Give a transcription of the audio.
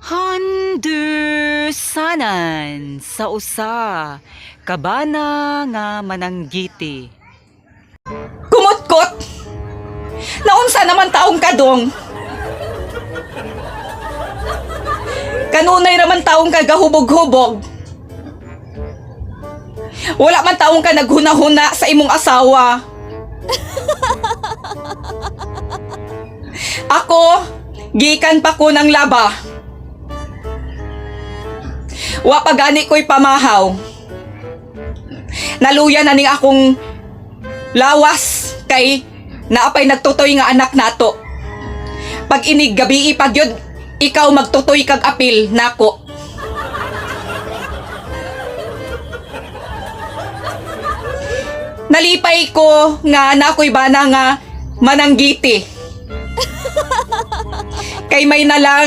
Handersanan sa usa, kabana nga mananggiti. Kumutkot! Naunsa naman taong kadong? Kanunay naman taong kagahubog-hubog. Wala man taong ka naghuna-huna sa imong asawa. Ako, gikan pa ko ng laba. Wa pa gani ko'y pamahaw. Naluya na ning akong lawas kay naapay nagtutoy nga anak nato. Pag inig gabi ipagyod, ikaw magtutoy kag apil nako. Nalipay ko nga nako'y bana nga mananggiti. Kay may nalang